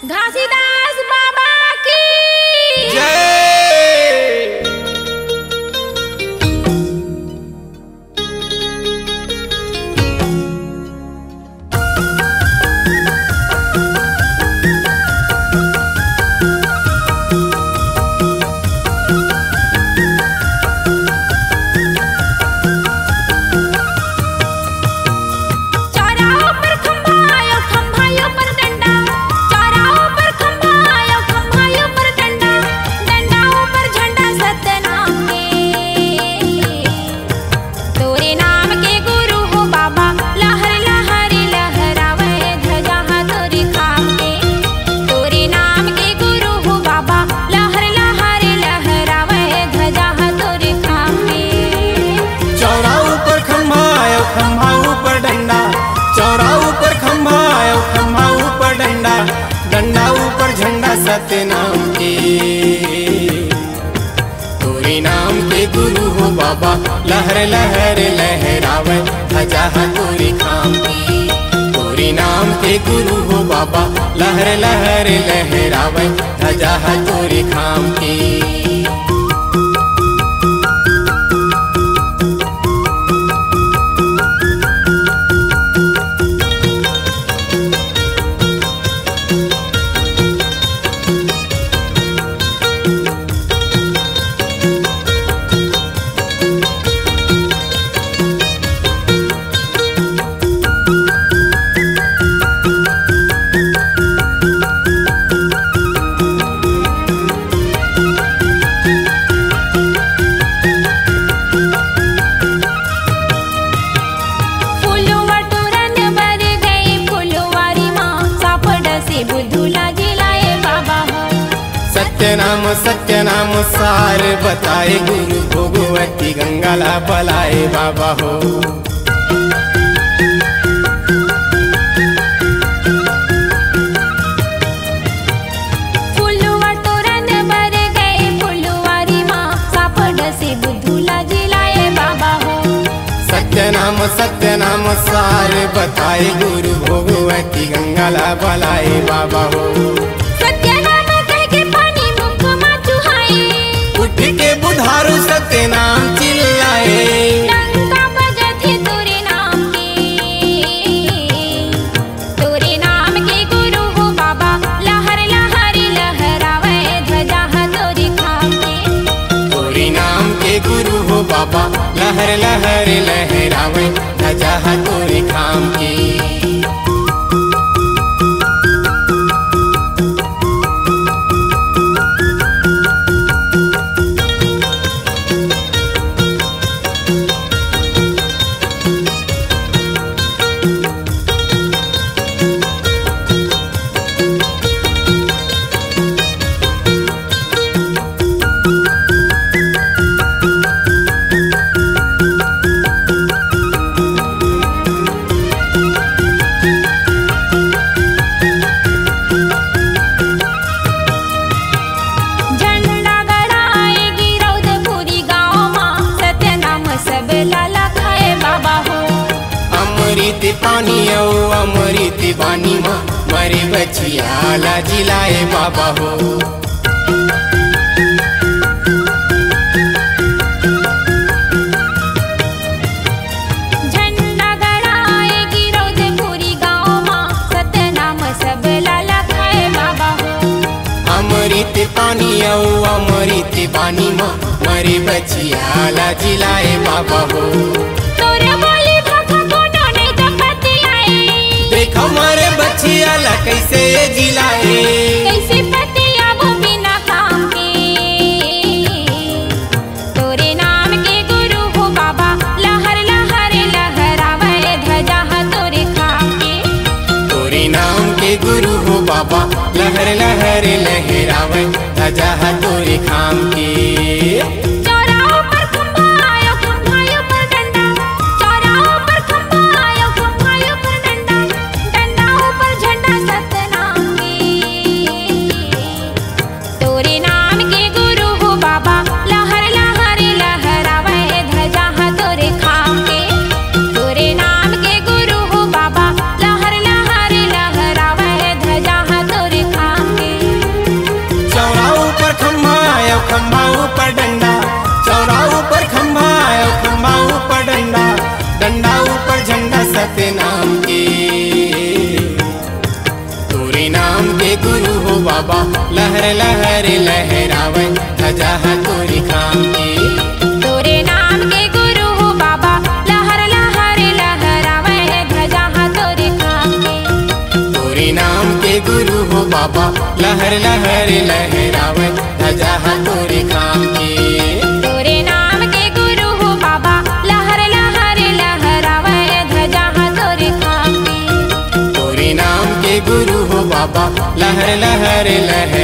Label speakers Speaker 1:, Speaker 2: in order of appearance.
Speaker 1: घासीदास बाबा की
Speaker 2: जय। सतनाम के तोरे नाम के गुरु हो बाबा, लहर लहर लहरावे ध्वजा तोरे खाम की। तोरे नाम के गुरु हो बाबा, लहर लहर लहरावे ध्वजा तोरे खाम की। सत्यनाम सत्यनाम सार बताए गुरु भोगवती गंगाला बलाए बाबा हो।
Speaker 1: फुलवा तोरण बर गए फुलवारी माँ, सापड़ से बुद्धूला जिलाए बाबा हो।
Speaker 2: सत्यनाम सत्यनाम सार बताए गुरु भोगवती गंगाला बलाए बाबा हो। उठ के बुधारू सत्यनाम चिल्लाए,
Speaker 1: डंका बजथे तोरे नाम के गुरु हो बाबा, लहर लहर लहरावे ध्वजा तोरे खाम के।
Speaker 2: तोरे नाम के गुरु हो बाबा, लहर लहर लहरावे ध्वजा तोरे खाम की। अमृत पानी ओ अमृत पानी माँ, मरे बचिया ला जिलाए बाबा हो।
Speaker 1: झंडा गड़ाए गिरौदपुरी गाँव माँ, सतनाम सब लाला खाए बाबा हो।
Speaker 2: अमृत पानी ओ अमृत पानी माँ, मरे बचिया ला जिलाए बाबा हो। हमारे बचिया ला कैसे जिलाए,
Speaker 1: कैसे पतिया वो बिना काम के। तोरे नाम के गुरु हो बाबा, लहर लहर लहरावे ध्वजा तोरे खाम के।
Speaker 2: तोरे नाम के गुरु हो बाबा, लहर लहर लहरावे ध्वजा तोरे खाम की।
Speaker 1: तोरे नाम के गुरु हो
Speaker 2: बाबा लहर लहर लहरावे ध्वजा तोरी खाम की।
Speaker 1: तोरे नाम के गुरु हो बाबा लहर लहर लहरावे ध्वजा तोरे खाम की।
Speaker 2: तोरी नाम के गुरु हो बाबा लहर लहर लहरावे ध्वजा तोरी खाम की।
Speaker 1: तोरे नाम के गुरु हो बाबा लहर लहर लहरावे ध्वजा तोरे खाम की।
Speaker 2: तोरी नाम के गुरु हो बाबा लहर लहर लहरावे